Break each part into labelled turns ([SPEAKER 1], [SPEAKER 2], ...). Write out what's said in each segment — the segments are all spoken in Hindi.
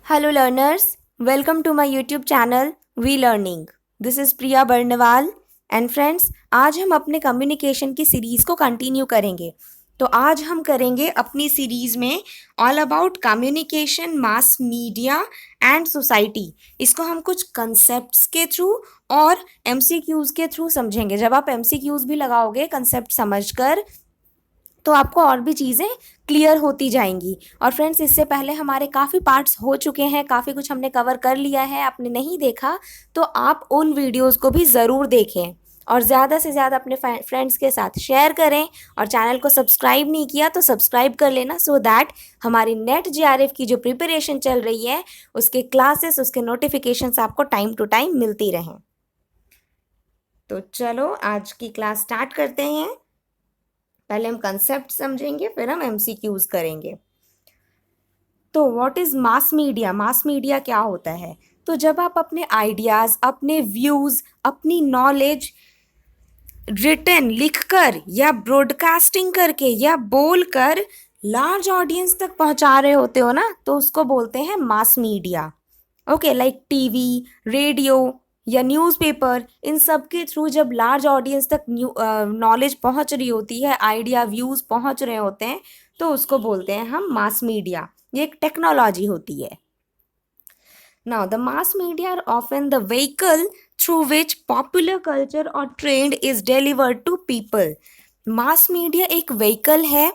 [SPEAKER 1] Hello learners, welcome to my YouTube channel We Learning. This is Priya Barnwal and friends, आज हम अपने कम्युनिकेशन की सीरीज़ को कंटिन्यू करेंगे। तो आज हम करेंगे अपनी सीरीज़ में all about communication, mass media and society. इसको हम कुछ कंसेप्ट्स के थ्रू और एमसीक्यूज़ के थ्रू समझेंगे। जब आप एमसीक्यूज़ भी लगाओगे कंसेप्ट समझकर तो आपको और भी चीज़ें क्लियर होती जाएंगी। और फ्रेंड्स, इससे पहले हमारे काफ़ी पार्ट्स हो चुके हैं, काफ़ी कुछ हमने कवर कर लिया है। आपने नहीं देखा तो आप उन वीडियोस को भी ज़रूर देखें और ज़्यादा से ज़्यादा अपने फ्रेंड्स के साथ शेयर करें। और चैनल को सब्सक्राइब नहीं किया तो सब्सक्राइब कर लेना, सो दैट हमारी नेट जीआरएफ की जो प्रिपरेशन चल रही है उसके क्लासेस, उसके नोटिफिकेशंस आपको टाइम टू टाइम मिलती रहें। तो चलो आज की क्लास स्टार्ट करते हैं। पहले हम कंसेप्ट समझेंगे, फिर हम एमसीक्यूज करेंगे। तो what is mass media? Mass media क्या होता है? तो जब आप अपने आइडियाज, अपने व्यूज, अपनी नॉलेज रिटन लिखकर या ब्रॉडकास्टिंग करके या बोलकर लार्ज ऑडियंस तक पहुंचा रहे होते हो ना, तो उसको बोलते हैं mass media. Okay, like TV, radio या न्यूज़पेपर, इन सब के थ्रू जब लार्ज ऑडियंस तक नॉलेज पहुंच रही होती है, आइडिया, व्यूज़ पहुंच रहे होते हैं, तो उसको बोलते हैं हम मास मीडिया। ये एक टेक्नोलॉजी होती है। Now, the mass media are often the vehicle through which popular culture or trend is delivered to people. Mass media एक व्हीकल है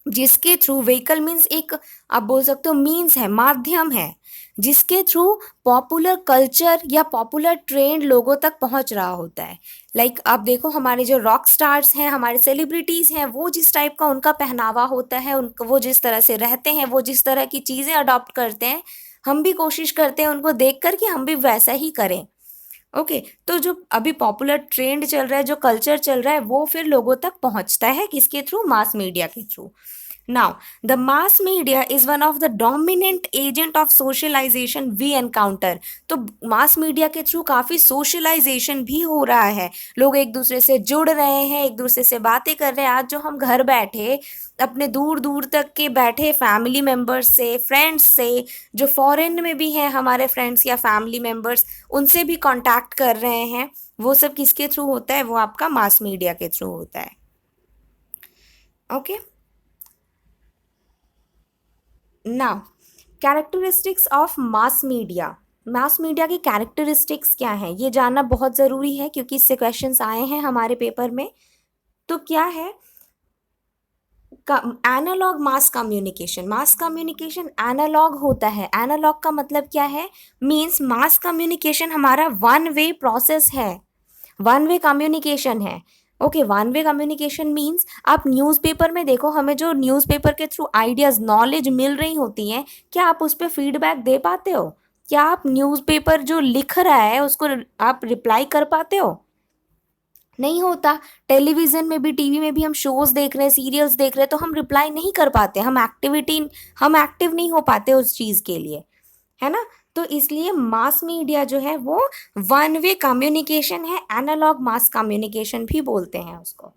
[SPEAKER 1] जिसके थ्रू, व्हीकल मीन्स एक, आप बोल सकते हो मीन्स है, माध्यम है, जिसके थ्रू पॉपुलर कल्चर या पॉपुलर ट्रेंड लोगों तक पहुंच रहा होता है। लाइक आप देखो, हमारे जो रॉक स्टार्स हैं, हमारे सेलिब्रिटीज़ हैं, वो जिस टाइप का उनका पहनावा होता है, उनको वो जिस तरह से रहते हैं, वो जिस तरह की चीज़ें अडॉप्ट करते हैं, हम भी कोशिश करते हैं उनको देख कर कि हम भी वैसा ही करें। ओके, तो जो अभी पॉपुलर ट्रेंड चल रहा है, जो कल्चर चल रहा है, वो फिर लोगों तक पहुंचता है किसके थ्रू? मास मीडिया के through. Now, the mass media is one of the dominant agent of socialization we encounter. तो मास मीडिया के थ्रू काफ़ी सोशलाइजेशन भी हो रहा है। लोग एक दूसरे से जुड़ रहे हैं, एक दूसरे से बातें कर रहे हैं। आज जो हम घर बैठे अपने दूर दूर तक के बैठे फैमिली मेम्बर्स से, फ्रेंड्स से, जो फॉरेन में भी हैं हमारे फ्रेंड्स या फैमिली मेम्बर्स, उनसे भी कांटेक्ट कर रहे हैं, वो सब किसके थ्रू होता है? वो आपका मास मीडिया के थ्रू होता है। Okay, now characteristics of mass media. Mass media की कैरेक्टरिस्टिक्स क्या हैं, ये जानना बहुत ज़रूरी है क्योंकि इससे क्वेश्चंस आए हैं हमारे पेपर में। तो क्या है analog mass communication? Mass communication analog होता है। एनालॉग का मतलब क्या है? मीन्स मास कम्युनिकेशन हमारा वन वे प्रोसेस है, वन वे कम्युनिकेशन है। Okay, one way communication means आप न्यूज़पेपर में देखो, हमें जो न्यूज़पेपर के थ्रू आइडियाज़, नॉलेज मिल रही होती हैं, क्या आप उस पर फीडबैक दे पाते हो? क्या आप न्यूज़पेपर जो लिख रहा है उसको आप रिप्लाई कर पाते हो? नहीं होता। टेलीविज़न में भी, टीवी में भी हम शोज़ देख रहे हैं, सीरियल्स देख रहे हैं, तो हम रिप्लाई नहीं कर पाते, हम एक्टिव नहीं हो पाते उस चीज़ के लिए, है ना? तो इसलिए मास मीडिया जो है वो वन वे कम्युनिकेशन है, एनालॉग मास कम्युनिकेशन भी बोलते हैं उसको।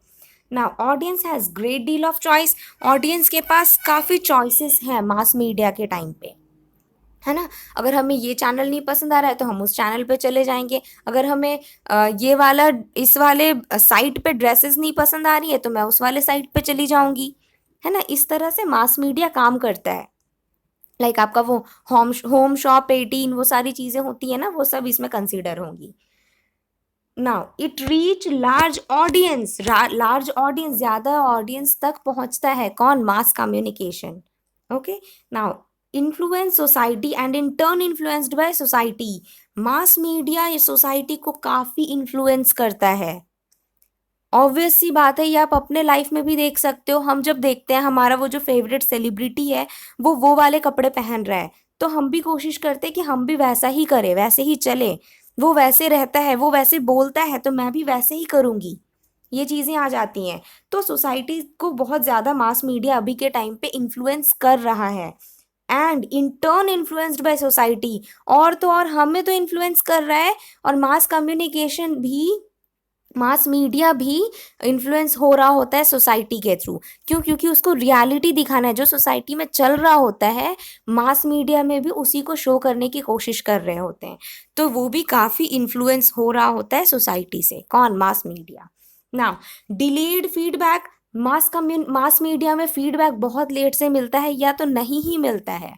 [SPEAKER 1] Now audience has great deal of choice. Audience के पास काफ़ी चॉइसेस हैं मास मीडिया के टाइम पे, है ना? अगर हमें ये चैनल नहीं पसंद आ रहा है तो हम उस चैनल पे चले जाएंगे। अगर हमें ये वाला, इस वाले साइट पे ड्रेसेस नहीं पसंद आ रही है तो मैं उस वाले साइट पे चली जाऊंगी, है ना? इस तरह से मास मीडिया काम करता है। लाइक आपका वो होम शॉप 18, वो सारी चीज़ें होती है ना, वो सब इसमें कंसिडर होंगी। Now it reach large audience. Large audience, ज़्यादा ऑडियंस तक पहुंचता है कौन? Mass communication. Okay, now influence society and in turn influenced by society. Mass media society को काफ़ी इन्फ्लुएंस करता है। ऑब्वियस सी बात है, ये आप अपने लाइफ में भी देख सकते हो। हम जब देखते हैं हमारा वो जो फेवरेट सेलिब्रिटी है वो वाले कपड़े पहन रहा है, तो हम भी कोशिश करते हैं कि हम भी वैसा ही करें, वैसे ही चले। वो वैसे रहता है, वो वैसे बोलता है, तो मैं भी वैसे ही करूँगी। ये चीज़ें आ जाती हैं। तो सोसाइटी को बहुत ज़्यादा मास मीडिया अभी के टाइम पे इन्फ्लुएंस कर रहा है, and in turn influenced by society. और तो और हमें तो इन्फ्लुएंस कर रहा है, और मास कम्युनिकेशन भी मास मीडिया भी इन्फ्लुएंस हो रहा होता है सोसाइटी के थ्रू। क्यों? क्योंकि उसको रियलिटी दिखाना है जो सोसाइटी में चल रहा होता है, मास मीडिया में भी उसी को शो करने की कोशिश कर रहे होते हैं। तो वो भी काफ़ी इन्फ्लुएंस हो रहा होता है सोसाइटी से। कौन? Mass media. Now, delayed feedback. Mass media में फीडबैक बहुत लेट से मिलता है या तो नहीं ही मिलता है।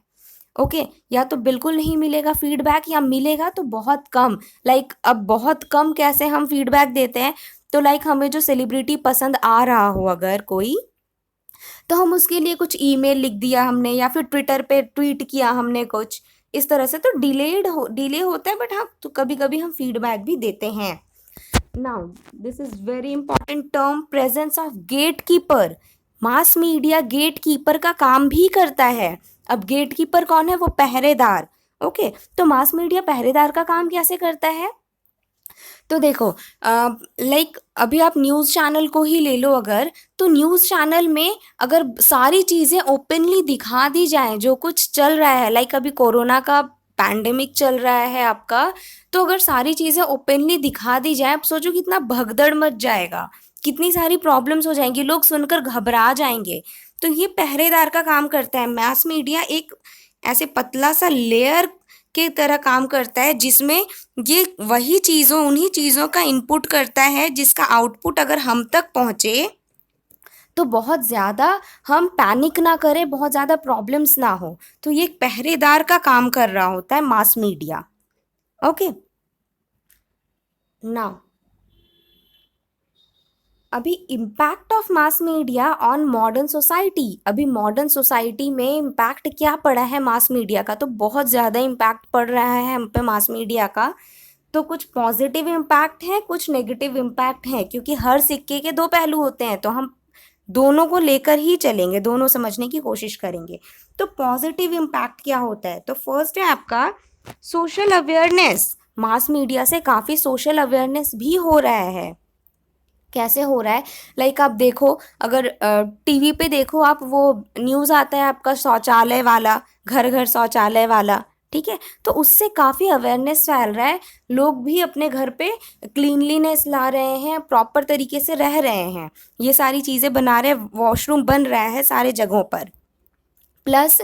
[SPEAKER 1] ओके, या तो बिल्कुल नहीं मिलेगा फीडबैक, या मिलेगा तो बहुत कम। लाइक अब बहुत कम कैसे हम फीडबैक देते हैं? तो लाइक हमें जो सेलिब्रिटी पसंद आ रहा हो अगर कोई, तो हम उसके लिए कुछ ईमेल लिख दिया हमने, या फिर ट्विटर पे ट्वीट किया हमने कुछ इस तरह से, तो डिले होता है, बट हाँ तो कभी कभी हम फीडबैक भी देते हैं। Now, this is very important term, presence of gate keeper. Mass media gate keeper का काम भी करता है। अब गेट कीपर कौन है? वो पहरेदार। ओके, तो मास मीडिया पहरेदार का काम कैसे करता है? तो देखो, लाइक अभी आप न्यूज़ चैनल को ही ले लो अगर, तो न्यूज़ चैनल में अगर सारी चीज़ें ओपनली दिखा दी जाएं जो कुछ चल रहा है, लाइक अभी कोरोना का पैंडेमिक चल रहा है आपका, तो अगर सारी चीज़ें ओपनली दिखा दी जाए, आप सोचो कितना भगदड़ मच जाएगा, कितनी सारी प्रॉब्लम्स हो जाएंगी, लोग सुनकर घबरा जाएंगे। तो ये पहरेदार का काम करता है। मास मीडिया एक ऐसे पतला सा लेयर के तरह काम करता है जिसमें ये वही चीज़ों उन्हीं चीज़ों का इनपुट करता है जिसका आउटपुट अगर हम तक पहुँचे तो बहुत ज़्यादा हम पैनिक ना करें, बहुत ज़्यादा प्रॉब्लम्स ना हो। तो ये एक पहरेदार का काम कर रहा होता है मास मीडिया। ओके, नाउ अभी impact of mass media on modern society. अभी मॉडर्न सोसाइटी में इम्पैक्ट क्या पड़ा है मास मीडिया का? तो बहुत ज़्यादा इम्पैक्ट पड़ रहा है हम पे मास मीडिया का। तो कुछ पॉजिटिव इम्पैक्ट है, कुछ नेगेटिव इम्पैक्ट है, क्योंकि हर सिक्के के दो पहलू होते हैं, तो हम दोनों को लेकर ही चलेंगे, दोनों समझने की कोशिश करेंगे। तो पॉजिटिव इम्पैक्ट क्या होता है? तो फर्स्ट है आपका सोशल अवेयरनेस। मास मीडिया से काफ़ी सोशल अवेयरनेस भी हो रहा है। कैसे हो रहा है? लाइक आप देखो, अगर टीवी पे देखो आप, वो न्यूज़ आता है आपका शौचालय वाला, घर घर शौचालय वाला, ठीक है? तो उससे काफ़ी अवेयरनेस फैल रहा है। लोग भी अपने घर पे क्लीनलीनेस ला रहे हैं, प्रॉपर तरीके से रह रहे हैं, ये सारी चीज़ें बना रहे हैं, वॉशरूम बन रहा है सारे जगहों पर। प्लस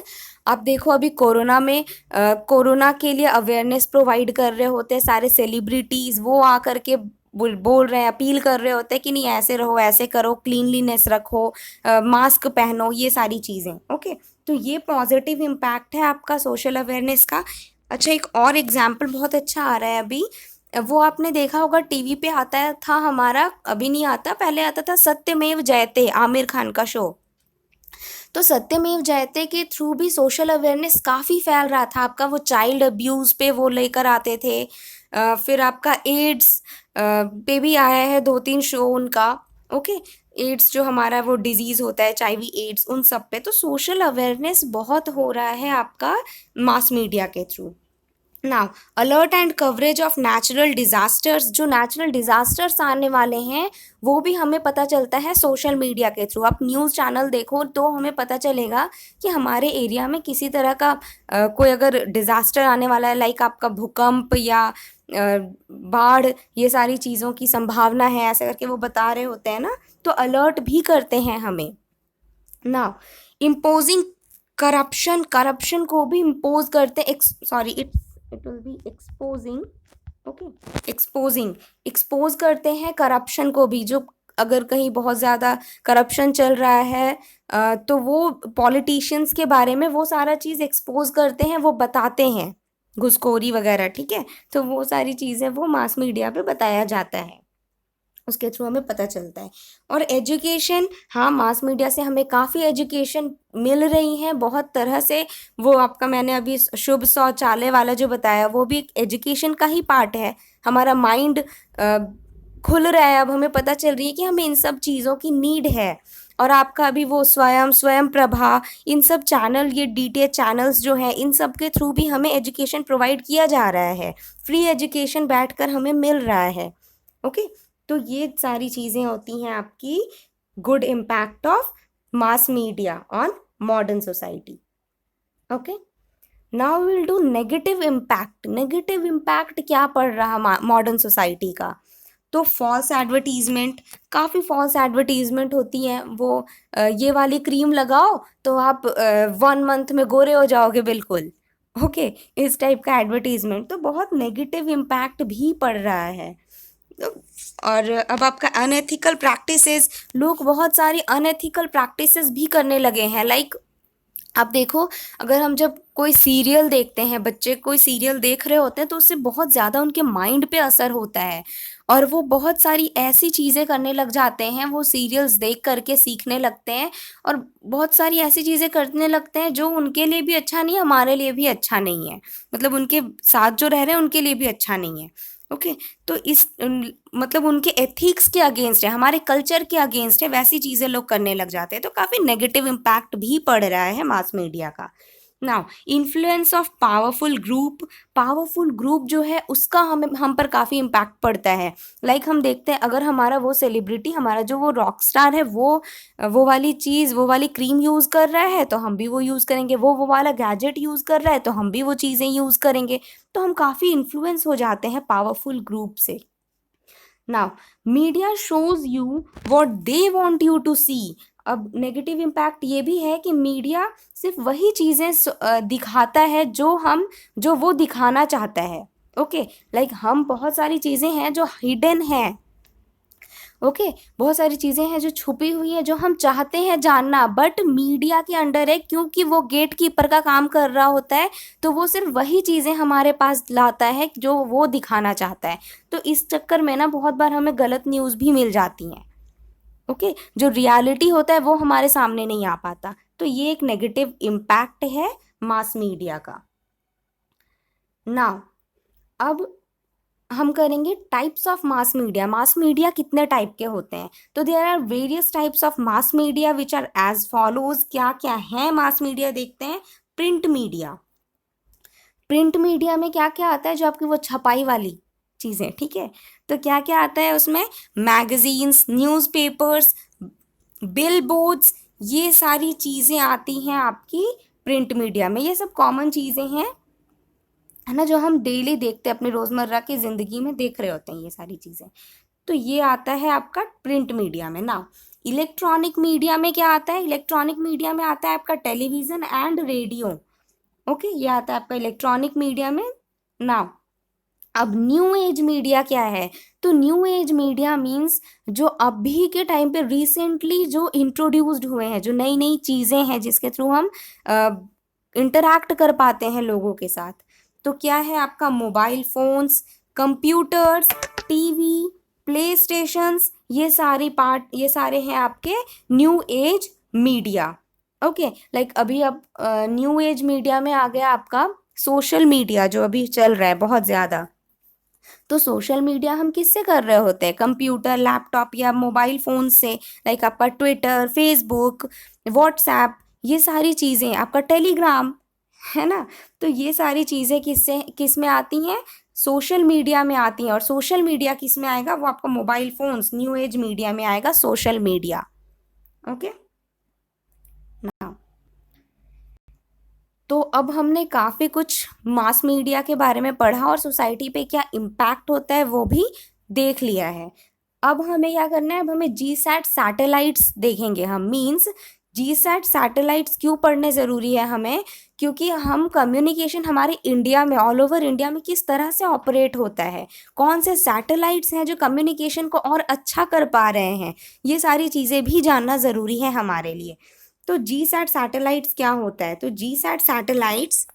[SPEAKER 1] आप देखो अभी कोरोना में कोरोना के लिए अवेयरनेस प्रोवाइड कर रहे होते हैं सारे सेलिब्रिटीज़, वो आकर के बोल रहे हैं, अपील कर रहे होते हैं कि नहीं ऐसे रहो, ऐसे करो, क्लीनलीनेस रखो, मास्क पहनो, ये सारी चीज़ें। ओके, तो ये पॉजिटिव इम्पैक्ट है आपका सोशल अवेयरनेस का। अच्छा, एक और एग्जाम्पल बहुत अच्छा आ रहा है अभी, वो आपने देखा होगा टीवी पे आता था हमारा, अभी नहीं आता, पहले आता था सत्यमेव जयते, आमिर खान का शो। तो सत्यमेव जयते के थ्रू भी सोशल अवेयरनेस काफ़ी फैल रहा था आपका। वो चाइल्ड अब्यूज़ पे वो लेकर आते थे। फिर आपका एड्स पे भी आया है 2-3 शो उनका। ओके, एड्स जो हमारा वो डिजीज़ होता है, एचआईवी एड्स, उन सब पे तो सोशल अवेयरनेस बहुत हो रहा है आपका मास मीडिया के through. Now, alert and coverage of natural disasters. जो नेचुरल डिज़ास्टर्स आने वाले हैं वो भी हमें पता चलता है सोशल मीडिया के थ्रू। आप न्यूज़ चैनल देखो तो हमें पता चलेगा कि हमारे एरिया में किसी तरह का कोई अगर डिज़ास्टर आने वाला है, लाइक आपका भूकंप या बाढ़, ये सारी चीज़ों की संभावना है, ऐसे करके वो बता रहे होते हैं ना, तो अलर्ट भी करते हैं हमें। Now, imposing corruption. करप्शन को भी इम्पोज करते, sorry, it will be exposing. Okay, expose करते हैं करप्शन को भी। जो अगर कहीं बहुत ज़्यादा करप्शन चल रहा है, तो वो पॉलिटिशियंस के बारे में वो सारा चीज़ एक्सपोज करते हैं, वो बताते हैं, घुसखोरी वगैरह, ठीक है? तो वो सारी चीज़ें वो मास मीडिया पे बताया जाता है, उसके थ्रू हमें पता चलता है। और एजुकेशन, हाँ, मास मीडिया से हमें काफ़ी एजुकेशन मिल रही है बहुत तरह से। वो आपका मैंने अभी शुभ शौचालय वाला जो बताया, वो भी एक एजुकेशन का ही पार्ट है। हमारा माइंड खुल रहा है, अब हमें पता चल रही है कि हमें इन सब चीज़ों की नीड है। और आपका अभी वो स्वयं प्रभा, इन सब चैनल, ये डीटीएच चैनल्स जो हैं, इन सब के थ्रू भी हमें एजुकेशन प्रोवाइड किया जा रहा है, फ्री एजुकेशन बैठकर हमें मिल रहा है। ओके, तो ये सारी चीज़ें होती हैं आपकी good impact of mass media on modern society. Okay, now will do negative impact. Negative impact क्या पड़ रहा मॉडर्न सोसाइटी का? तो फॉल्स एडवर्टीजमेंट, काफ़ी फॉल्स एडवर्टीजमेंट होती हैं। वो ये वाली क्रीम लगाओ तो आप 1 मंथ में गोरे हो जाओगे बिल्कुल। ओके, इस टाइप का एडवर्टीजमेंट तो बहुत नेगेटिव इम्पैक्ट भी पड़ रहा है। तो और अब आपका अनएथिकल प्रैक्टिसेस, लोग बहुत सारी अनएथिकल प्रैक्टिसेस भी करने लगे हैं। लाइक आप देखो, अगर हम जब कोई सीरियल देखते हैं, बच्चे कोई सीरियल देख रहे होते हैं तो उससे बहुत ज़्यादा उनके माइंड पे असर होता है और वो बहुत सारी ऐसी चीज़ें करने लग जाते हैं, वो सीरियल्स देख करके सीखने लगते हैं और बहुत सारी ऐसी चीज़ें करने लगते हैं जो उनके लिए भी अच्छा नहीं है, हमारे लिए भी अच्छा नहीं है, मतलब उनके साथ जो रह रहे हैं उनके लिए भी अच्छा नहीं है। ओके, तो मतलब उनके एथिक्स के अगेंस्ट है, हमारे कल्चर के अगेंस्ट है, वैसी चीज़ें लोग करने लग जाते हैं, तो काफ़ी नेगेटिव इम्पैक्ट भी पड़ रहा है मास मीडिया का। Now, influence of powerful group जो है उसका हम पर काफ़ी इम्पैक्ट पड़ता है। लाइक हम देखते हैं, अगर हमारा वो सेलिब्रिटी, हमारा जो वो रॉक स्टार है, वो वाली चीज़, वो वाली क्रीम यूज़ कर रहा है तो हम भी वो यूज़ करेंगे, वो वाला गैजेट यूज़ कर रहा है तो हम भी वो चीज़ें यूज़ करेंगे। तो हम काफ़ी इन्फ्लुएंस हो जाते हैं पावरफुल ग्रुप से। Now, media shows you what they want you to see. अब नेगेटिव इम्पैक्ट ये भी है कि मीडिया सिर्फ वही चीज़ें दिखाता है जो वो दिखाना चाहता है। ओके, लाइक हम बहुत सारी चीज़ें हैं जो हिडन हैं। ओके, बहुत सारी चीज़ें हैं जो छुपी हुई है, जो हम चाहते हैं जानना, बट मीडिया के अंडर है, क्योंकि वो गेट कीपर का काम कर रहा होता है, तो वो सिर्फ वही चीज़ें हमारे पास लाता है जो वो दिखाना चाहता है। तो इस चक्कर में ना बहुत बार हमें गलत न्यूज़ भी मिल जाती हैं। ओके, जो रियलिटी होता है वो हमारे सामने नहीं आ पाता। तो ये एक नेगेटिव इम्पैक्ट है मास मीडिया का। नाउ, अब हम करेंगे types of mass media. Mass media कितने टाइप के होते हैं? तो there are various types of mass media which are as follows. क्या क्या है मास मीडिया? देखते हैं। Print media. प्रिंट मीडिया में क्या क्या आता है? जो आपकी वो छपाई वाली चीज़ें, ठीक है। तो क्या क्या आता है उसमें? मैगजीन्स, न्यूज़पेपर्स, बिलबोर्ड्स, ये सारी चीज़ें आती हैं आपकी प्रिंट मीडिया में। ये सब कॉमन चीज़ें हैं, है ना, जो हम डेली देखते हैं, अपने रोज़मर्रा की ज़िंदगी में देख रहे होते हैं ये सारी चीज़ें। तो ये आता है आपका प्रिंट मीडिया में। ना, इलेक्ट्रॉनिक मीडिया में क्या आता है? इलेक्ट्रॉनिक मीडिया में आता है आपका टेलीविज़न एंड रेडियो। ओके, ये आता है आपका इलेक्ट्रॉनिक मीडिया में। नाउ, अब न्यू एज मीडिया क्या है? तो न्यू एज मीडिया मीन्स जो अभी के टाइम पे रिसेंटली जो इंट्रोड्यूस्ड हुए हैं, जो नई नई चीज़ें हैं जिसके थ्रू हम इंटरैक्ट कर पाते हैं लोगों के साथ। तो क्या है आपका? Mobile phones, computers, TV, play stations, ये सारे हैं आपके new age media. Okay, like अभी अब न्यू एज मीडिया में आ गया आपका सोशल मीडिया, जो अभी चल रहा है बहुत ज़्यादा। तो सोशल मीडिया हम किससे कर रहे होते हैं? कंप्यूटर, लैपटॉप या मोबाइल फ़ोन से। लाइक आपका ट्विटर, फेसबुक, व्हाट्सएप, ये सारी चीज़ें, आपका टेलीग्राम, है ना। तो ये सारी चीज़ें किस में आती हैं? सोशल मीडिया में आती हैं। और सोशल मीडिया किस में आएगा? वो आपका mobile phones, new age media में आएगा सोशल मीडिया। ओके, तो अब हमने काफ़ी कुछ मास मीडिया के बारे में पढ़ा और सोसाइटी पे क्या इम्पैक्ट होता है वो भी देख लिया है। अब हमें क्या करना है? अब हमें जीसैट सैटेलाइट्स देखेंगे हम। मीन्स जीसैट सैटेलाइट्स क्यों पढ़ने ज़रूरी है हमें? क्योंकि हम कम्युनिकेशन हमारे इंडिया में, ऑल ओवर इंडिया में किस तरह से ऑपरेट होता है, कौन से सैटेलाइट्स हैं जो कम्युनिकेशन को और अच्छा कर पा रहे हैं, ये सारी चीज़ें भी जानना ज़रूरी है हमारे लिए। तो जी सैट सैटेलाइट्स क्या होता है? तो जी सैट सैटेलाइट्स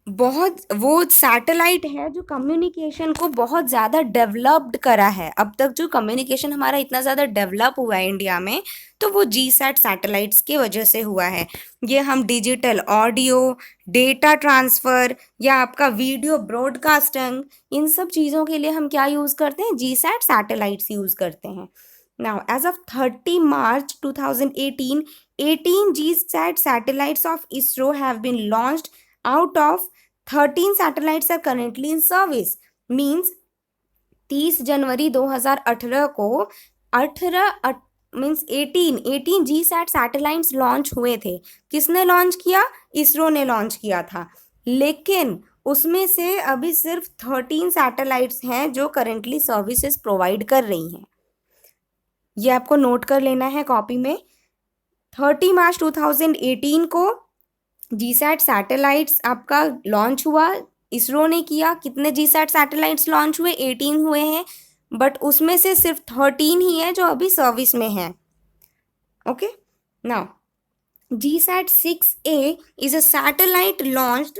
[SPEAKER 1] बहुत वो सैटेलाइट है जो कम्युनिकेशन को बहुत ज़्यादा डेवलप्ड करा है। अब तक जो कम्युनिकेशन हमारा इतना ज़्यादा डेवलप हुआ है इंडिया में, तो वो जी सैट सैटेलाइट्स की वजह से हुआ है। ये हम डिजिटल ऑडियो, डेटा ट्रांसफ़र या आपका वीडियो ब्रॉडकास्टिंग, इन सब चीज़ों के लिए हम क्या यूज़ करते हैं? जी सैट सैटेलाइट्स यूज़ करते हैं। Now, as of 30 March 2018, 18 GSAT satellites of ISRO have been launched. Out of 13 satellites are currently in service. Means 30 जनवरी 2018 को 18 मीन्स 18 जीसैट सैटेलाइट्स लॉन्च हुए थे। किसने लॉन्च किया? इसरो ने लॉन्च किया था। लेकिन उसमें से अभी सिर्फ 13 सैटेलाइट्स हैं जो करेंटली सर्विसेज प्रोवाइड कर रही हैं। ये आपको नोट कर लेना है कॉपी में। 30 मार्च 2018 को जीसैट सैटेलाइट्स आपका लॉन्च हुआ, इसरो ने किया। कितने जीसैट सैटेलाइट्स लॉन्च हुए? 18 हुए हैं, बट उसमें से सिर्फ 13 ही है जो अभी सर्विस में है। Okay, now GSAT 6A is a satellite launched.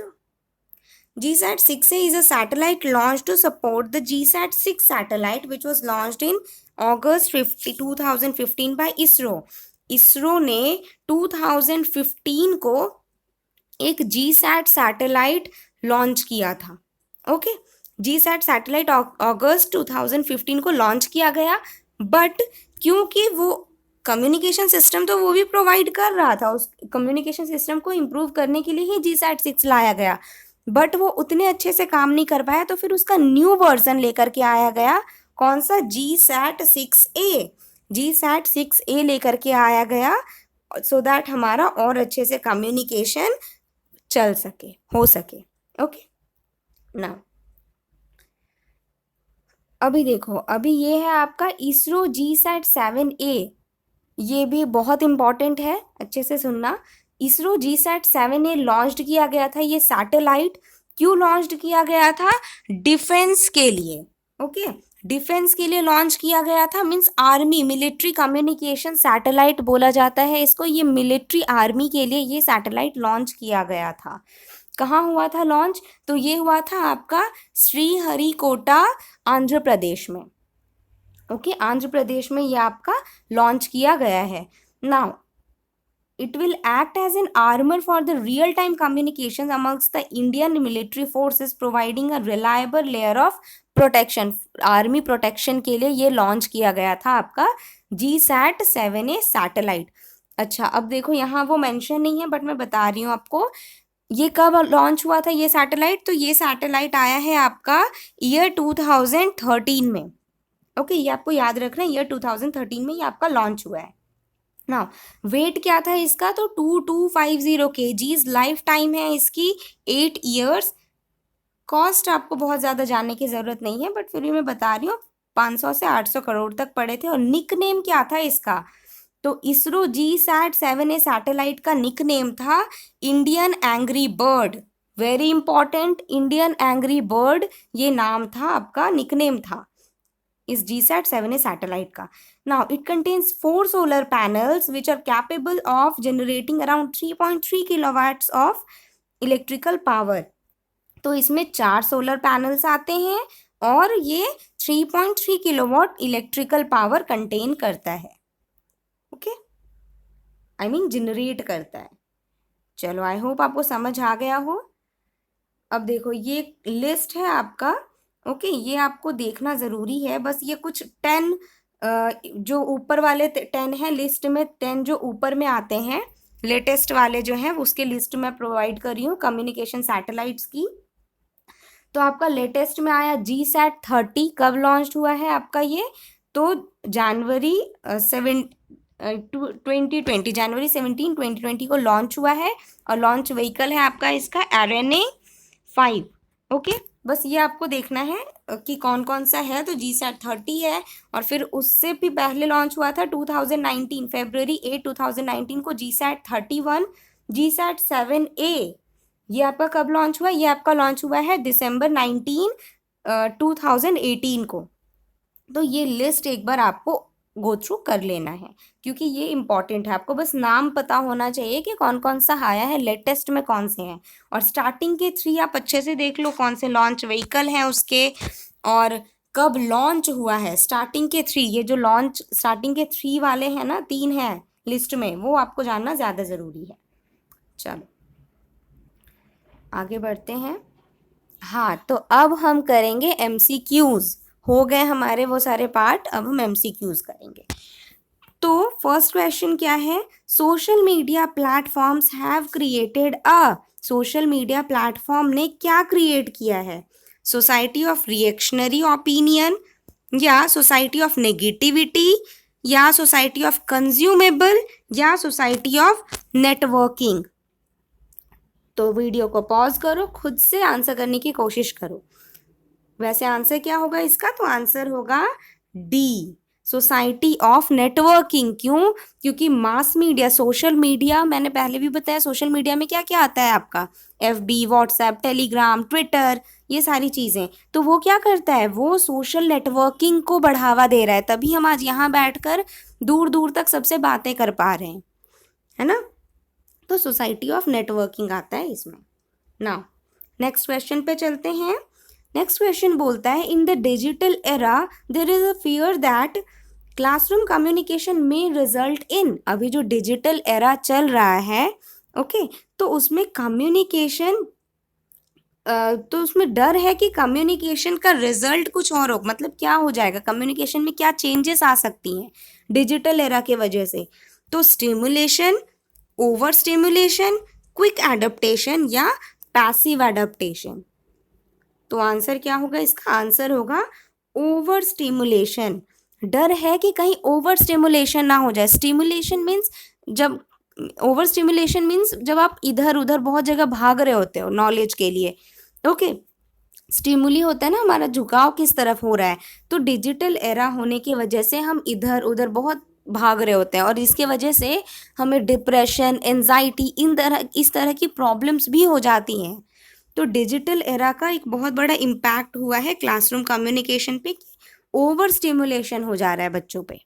[SPEAKER 1] GSAT 6A is a satellite launched to support the GSAT 6 satellite which was launched in August 2015 by ISRO. ISRO ने 2015 को एक GSAT सैटेलाइट लॉन्च किया था। ओके, GSAT सैटेलाइट अगस्त 2015 को लॉन्च किया गया, बट क्योंकि वो कम्युनिकेशन सिस्टम तो वो भी प्रोवाइड कर रहा था, उस कम्युनिकेशन सिस्टम को इम्प्रूव करने के लिए ही GSAT 6 लाया गया, बट वो उतने अच्छे से काम नहीं कर पाया, तो फिर उसका न्यू वर्जन लेकर के आया गया। कौन सा? GSAT 6A। GSAT 6A लेकर के आया गया सो दैट हमारा और अच्छे से कम्युनिकेशन चल सके, हो सके। ओके, ना अभी देखो, अभी ये है आपका इसरो GSAT 7A। ये भी बहुत इंपॉर्टेंट है, अच्छे से सुनना। इसरो GSAT 7A लॉन्च किया गया था। ये सैटेलाइट क्यों लॉन्च किया गया था? डिफेंस के लिए। ओके, डिफेंस के लिए लॉन्च किया गया था, means army, military communication satellite बोला जाता है इसको। ये मिलिट्री आर्मी के लिए ये सैटेलाइट लॉन्च किया गया था। कहाँ हुआ था लॉन्च? तो ये हुआ था आपका श्रीहरिकोटा, आंध्र प्रदेश में। ओके, आंध्र प्रदेश में ये आपका लॉन्च किया गया है। Now it will act as an armor for the real time communications amongst the Indian military forces, providing a reliable layer of protection. Army protection के लिए ये लॉन्च किया गया था आपका GSAT 7A सैटेलाइट। अच्छा, अब देखो यहाँ वो मेंशन नहीं है, बट मैं बता रही हूँ आपको ये कब लॉन्च हुआ था ये सैटेलाइट। तो ये सैटेलाइट आया है आपका ईयर 2013 में। ओके, ये आपको याद रखना है, ईयर 2013 में ये आपका लॉन्च हुआ है। ना वेट क्या था इसका? तो 2250 kgs। लाइफ टाइम है इसकी 8 ईयर्स। कॉस्ट आपको बहुत ज़्यादा जानने की ज़रूरत नहीं है, बट फिर भी मैं बता रही हूँ 500 से 800 करोड़ तक पड़े थे। और निक नेम क्या था इसका? तो इसरो GSAT 7A सैटेलाइट का निक नेम था Indian angry bird. Very important, Indian angry bird ये नाम था आपका, निक नेम था इस GSAT 7A सैटेलाइट का। Now it contains 4 solar panels which are capable of generating around 3.3 kilowatts of electrical power. तो इसमें 4 सोलर पैनल्स आते हैं और ये 3.3 किलोवाट इलेक्ट्रिकल पावर कंटेन करता है। ओके, आई मीन जनरेट करता है। चलो, आई होप आपको समझ आ गया हो। अब देखो ये लिस्ट है आपका। ओके, ये आपको देखना ज़रूरी है। बस ये कुछ 10 जो ऊपर वाले 10 हैं लिस्ट में, 10 जो ऊपर में आते हैं लेटेस्ट वाले जो हैं उसके लिस्ट में प्रोवाइड कर रही हूँ कम्युनिकेशन सैटेलाइट्स की। तो आपका लेटेस्ट में आया GSAT 30। कब लॉन्च हुआ है आपका ये? तो जनवरी 17 2020 को लॉन्च हुआ है। और लॉन्च व्हीकल है आपका इसका Arena 5। ओके, बस ये आपको देखना है कि कौन कौन सा है। तो GSAT 30 है, और फिर उससे भी पहले लॉन्च हुआ था 2019 फरवरी 8 2019 को GSAT 31। GSAT 7A ये आपका कब लॉन्च हुआ? ये आपका लॉन्च हुआ है दिसंबर 19 2018 को। तो ये लिस्ट एक बार आपको गो थ्रू कर लेना है, क्योंकि ये इंपॉर्टेंट है। आपको बस नाम पता होना चाहिए कि कौन कौन सा आया है, लेटेस्ट में कौन से हैं। और स्टार्टिंग के 3 आप अच्छे से देख लो कौन से लॉन्च व्हीकल हैं उसके, और कब लॉन्च हुआ है। स्टार्टिंग के 3, ये जो लॉन्च स्टार्टिंग के 3 वाले हैं ना, 3 हैं लिस्ट में, वो आपको जानना ज़्यादा ज़रूरी है। चलो आगे बढ़ते हैं। हाँ, तो अब हम करेंगे MCQs। हो गए हमारे वो सारे पार्ट, अब हम MCQs करेंगे। तो फर्स्ट क्वेश्चन क्या है? Social media platforms have created a. Social media platform ने क्या क्रिएट किया है? सोसाइटी ऑफ रिएक्शनरी ओपिनियन, या सोसाइटी ऑफ नेगेटिविटी, या सोसाइटी ऑफ कंज्यूमेबल, या सोसाइटी ऑफ नेटवर्किंग। तो वीडियो को पॉज करो, खुद से आंसर करने की कोशिश करो। वैसे आंसर क्या होगा इसका? तो आंसर होगा डी, सोसाइटी ऑफ नेटवर्किंग। क्यों? क्योंकि मास मीडिया, सोशल मीडिया, मैंने पहले भी बताया सोशल मीडिया में क्या क्या आता है आपका, FB, व्हाट्सएप, टेलीग्राम, ट्विटर, ये सारी चीज़ें। तो वो क्या करता है? वो सोशल नेटवर्किंग को बढ़ावा दे रहा है, तभी हम आज यहाँ बैठकर दूर दूर तक सबसे बातें कर पा रहे हैं, है ना। तो सोसाइटी ऑफ नेटवर्किंग आता है इसमें। नाउ नेक्स्ट क्वेश्चन पे चलते हैं। नेक्स्ट क्वेश्चन बोलता है, in the digital era there is a fear that classroom communication में रिजल्ट इन। अभी जो डिजिटल एरा चल रहा है, ओके, तो उसमें कम्युनिकेशन, तो उसमें डर है कि कम्युनिकेशन का रिजल्ट कुछ और हो। मतलब क्या हो जाएगा, कम्युनिकेशन में क्या चेंजेस आ सकती हैं डिजिटल एरा के वजह से। तो stimulation, over stimulation, quick adaptation या पैसिव एडेप्टेशन। तो आंसर क्या होगा इसका? आंसर होगा ओवर स्टिमुलेशन। डर है कि कहीं ओवर स्टिमुलेशन ना हो जाए। स्टिमुलेशन मीन्स जब, ओवर स्टिमुलेशन मीन्स जब आप इधर उधर बहुत जगह भाग रहे होते हो नॉलेज के लिए, ओके। स्टिमुली होता है ना हमारा झुकाव किस तरफ हो रहा है। तो डिजिटल एरा होने की वजह से हम इधर उधर बहुत भाग रहे होते हैं, और इसके वजह से हमें डिप्रेशन, एंजाइटी, इस तरह की प्रॉब्लम्स भी हो जाती हैं। तो डिजिटल एरा का एक बहुत बड़ा इम्पैक्ट हुआ है क्लासरूम कम्युनिकेशन पे, ओवर स्टिमुलेशन हो जा रहा है बच्चों पे,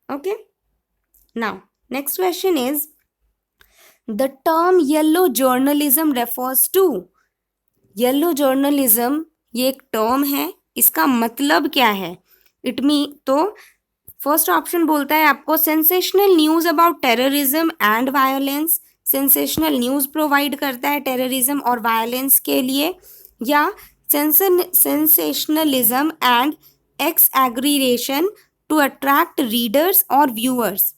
[SPEAKER 1] okay. Now next question is, the term yellow journalism refers to. Yellow journalism ये एक टर्म है, इसका मतलब क्या है? इट मीन, तो फर्स्ट ऑप्शन बोलता है आपको sensational news about terrorism and violence. Sensational news provide करता है टेररिज्म और वायलेंस के लिए, या sensationalism and exaggeration to attract readers और व्यूअर्स।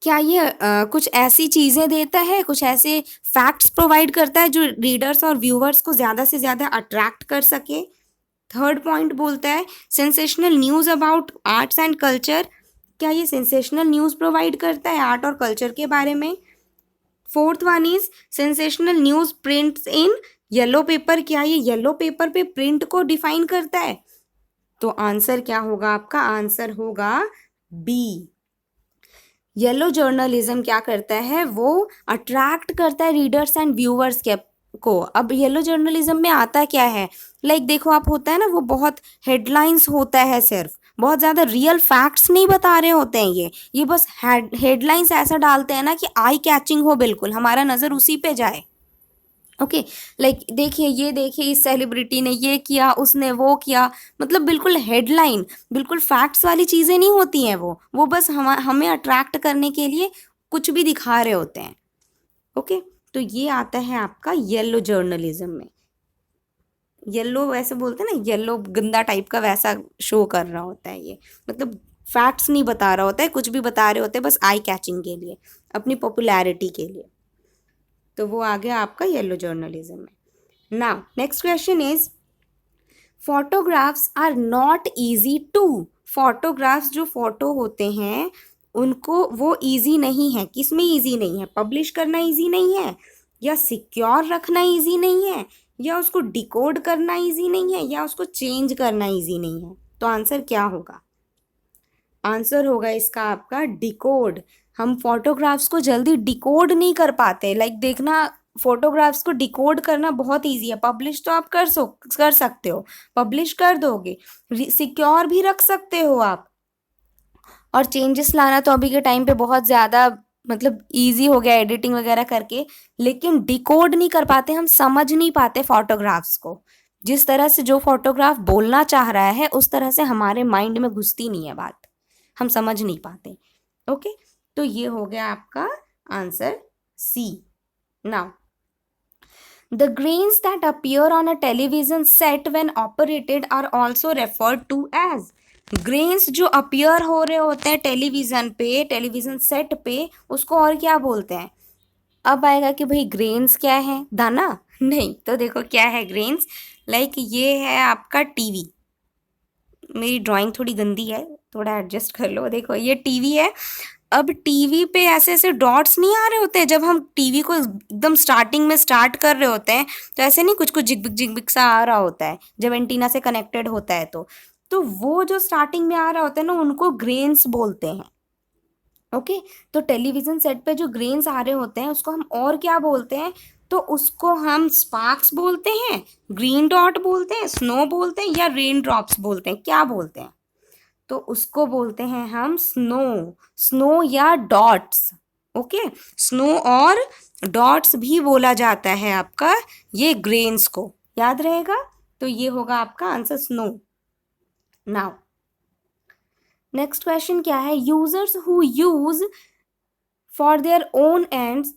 [SPEAKER 1] क्या ये कुछ ऐसी चीज़ें देता है, कुछ ऐसे फैक्ट्स प्रोवाइड करता है जो रीडर्स और व्यूअर्स को ज़्यादा से ज़्यादा अट्रैक्ट कर सके। थर्ड पॉइंट बोलता है sensational news about arts and culture. क्या ये सेंसेशनल न्यूज़ प्रोवाइड करता है आर्ट और कल्चर के बारे में। Fourth one is sensational news prints in yellow paper. क्या ये येलो पेपर पे प्रिंट को डिफाइन करता है। तो आंसर क्या होगा आपका? आंसर होगा बी। येलो जर्नलिज्म क्या करता है? वो अट्रैक्ट करता है रीडर्स एंड व्यूअर्स के को। अब येलो जर्नलिज्म में आता क्या है, लाइक देखो आप, होता है ना वो बहुत हेडलाइंस होता है, सिर्फ बहुत ज़्यादा रियल फैक्ट्स नहीं बता रहे होते हैं ये बस हेडलाइंस ऐसा डालते हैं ना कि आई कैचिंग हो, बिल्कुल हमारा नज़र उसी पे जाए, ओके। लाइक देखिए, ये देखिए इस सेलिब्रिटी ने ये किया, उसने वो किया, मतलब बिल्कुल हेडलाइन, बिल्कुल फैक्ट्स वाली चीज़ें नहीं होती हैं वो बस हमें अट्रैक्ट करने के लिए कुछ भी दिखा रहे होते हैं, ओके। तो ये आता है आपका येलो जर्नलिज्म में। येलो वैसे बोलते हैं ना, येलो गंदा टाइप का वैसा शो कर रहा होता है ये, मतलब फैक्ट्स नहीं बता रहा होता है, कुछ भी बता रहे होते हैं बस आई कैचिंग के लिए, अपनी पॉपुलैरिटी के लिए। तो वो आ गया आपका येलो जर्नलिज्म में। Now next question is, photographs are not easy to. Photographs जो फोटो होते हैं उनको, वो ईजी नहीं है। किस में ईजी नहीं है? पब्लिश करना ईजी नहीं है, या सिक्योर रखना ईजी नहीं है, या उसको डिकोड करना ईजी नहीं है, या उसको चेंज करना ईजी नहीं है। तो आंसर क्या होगा? आंसर होगा इसका आपका डिकोड। हम फोटोग्राफ्स को जल्दी डिकोड नहीं कर पाते। लाइक देखना, फोटोग्राफ्स को डिकोड करना बहुत इजी है। पब्लिश तो आप कर सकते हो, पब्लिश कर दोगे, सिक्योर भी रख सकते हो आप, और चेंजेस लाना तो अभी के टाइम पे बहुत ज़्यादा मतलब इजी हो गया एडिटिंग वगैरह करके। लेकिन डिकोड नहीं कर पाते, हम समझ नहीं पाते फोटोग्राफ्स को। जिस तरह से जो फोटोग्राफ बोलना चाह रहा है उस तरह से हमारे माइंड में घुसती नहीं है बात, हम समझ नहीं पाते, ओके। तो ये हो गया आपका answer C. Now the grains that appear on a television set when operated are also referred to as। Grains जो अपीयर हो रहे होते हैं टेलीविज़न पे, टेलीविज़न सेट पे, उसको और क्या बोलते हैं? अब आएगा कि भाई ग्रेन्स क्या है, दाना? नहीं, तो देखो क्या है ग्रेन्स। लाइक ये है आपका टीवी। मेरी ड्राइंग थोड़ी गंदी है, थोड़ा एडजस्ट कर लो। देखो ये टीवी है, अब टीवी पे ऐसे ऐसे डॉट्स नहीं आ रहे होते हैं जब हम टीवी को एकदम स्टार्टिंग में स्टार्ट कर रहे होते हैं, तो ऐसे नहीं कुछ कुछ झिकबिक झिकबिक सा आ रहा होता है जब एंटीना से कनेक्टेड होता है। तो वो जो स्टार्टिंग में आ रहा होता है ना, उनको ग्रेन्स बोलते हैं। ओके, तो टेलीविजन सेट पे जो ग्रेन्स आ रहे होते हैं उसको हम और क्या बोलते हैं? तो उसको हम स्पार्क्स बोलते हैं, ग्रीन डॉट बोलते हैं, स्नो बोलते हैं, या रेन ड्रॉप्स बोलते हैं, क्या बोलते हैं? तो उसको बोलते हैं हम स्नो, स्नो या डॉट्स। ओके, स्नो और डॉट्स भी बोला जाता है आपका ये ग्रेन्स को, याद रहेगा। तो ये होगा आपका answer snow. Now next question क्या है? Users who use for their own ends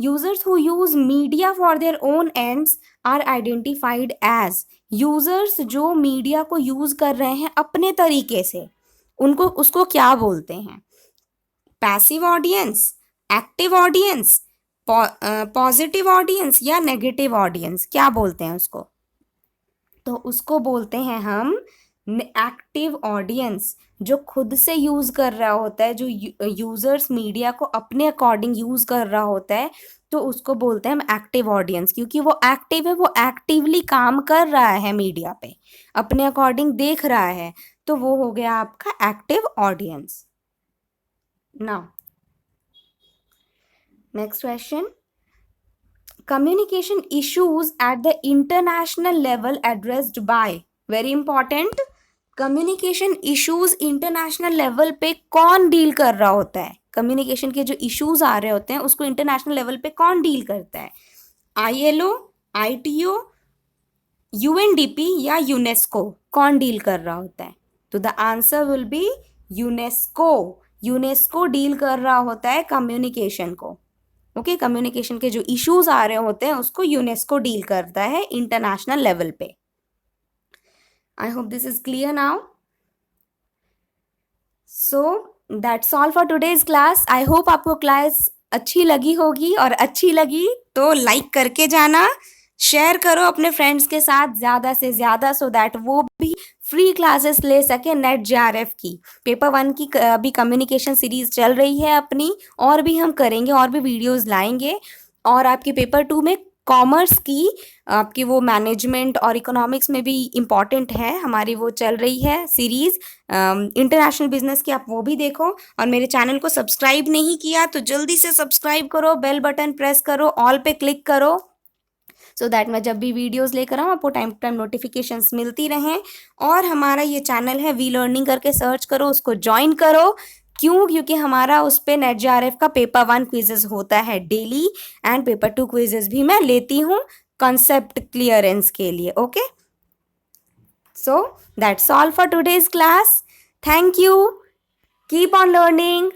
[SPEAKER 1] users who use media for their own ends are identified as। Users जो मीडिया को यूज कर रहे हैं अपने तरीके से, उनको उसको क्या बोलते हैं? Passive audience, active audience, positive audience, या नेगेटिव ऑडियंस, क्या बोलते हैं उसको? तो उसको बोलते हैं हम एक्टिव ऑडियंस। जो खुद से यूज कर रहा होता है, जो यूजर्स मीडिया को अपने अकॉर्डिंग यूज कर रहा होता है, तो उसको बोलते हैं हम एक्टिव ऑडियंस, क्योंकि वो एक्टिव है, वो एक्टिवली काम कर रहा है मीडिया पे, अपने अकॉर्डिंग देख रहा है, तो वो हो गया आपका active audience. Now next question, communication issues at the international level addressed by। Very important, communication issues international level पे कौन डील कर रहा होता है? कम्युनिकेशन के जो इश्यूज आ रहे होते हैं उसको इंटरनेशनल लेवल पे कौन डील करता है? ILO, ITO, UNDP या यूनेस्को, कौन डील कर रहा होता है? तो the answer will be UNESCO. UNESCO deal कर रहा होता है कम्युनिकेशन को। ओके, कम्युनिकेशन के जो इश्यूज आ रहे होते हैं उसको यूनेस्को डील करता है इंटरनेशनल लेवल पे। I hope this is clear now. So that's all for today's class. I hope आपको क्लास अच्छी लगी होगी, और अच्छी लगी तो लाइक करके जाना, शेयर करो अपने फ्रेंड्स के साथ ज़्यादा से ज़्यादा, सो दैट वो भी फ्री क्लासेस ले सके नेट JRF की। पेपर 1 की अभी कम्युनिकेशन सीरीज चल रही है अपनी, और भी हम करेंगे, और भी वीडियोस लाएंगे। और आपकी पेपर 2 में कॉमर्स की आपकी वो मैनेजमेंट और इकोनॉमिक्स में भी इम्पॉर्टेंट है हमारी, वो चल रही है सीरीज़ इंटरनेशनल बिजनेस की, आप वो भी देखो। और मेरे चैनल को सब्सक्राइब नहीं किया तो जल्दी से सब्सक्राइब करो, बेल बटन प्रेस करो, ऑल पे क्लिक करो, सो दैट मैं जब भी वीडियोस लेकर आऊँ आपको टाइम टू टाइम नोटिफिकेशंस मिलती रहें। और हमारा ये चैनल है वी लर्निंग करके सर्च करो, उसको ज्वाइन करो। क्यों? क्योंकि हमारा उस पर नेट JRF का पेपर 1 क्विजेज होता है डेली, एंड पेपर 2 क्विजेज भी मैं लेती हूँ कॉन्सेप्ट क्लियरेंस के लिए। Okay, so that's all for today's class. Thank you, keep on learning.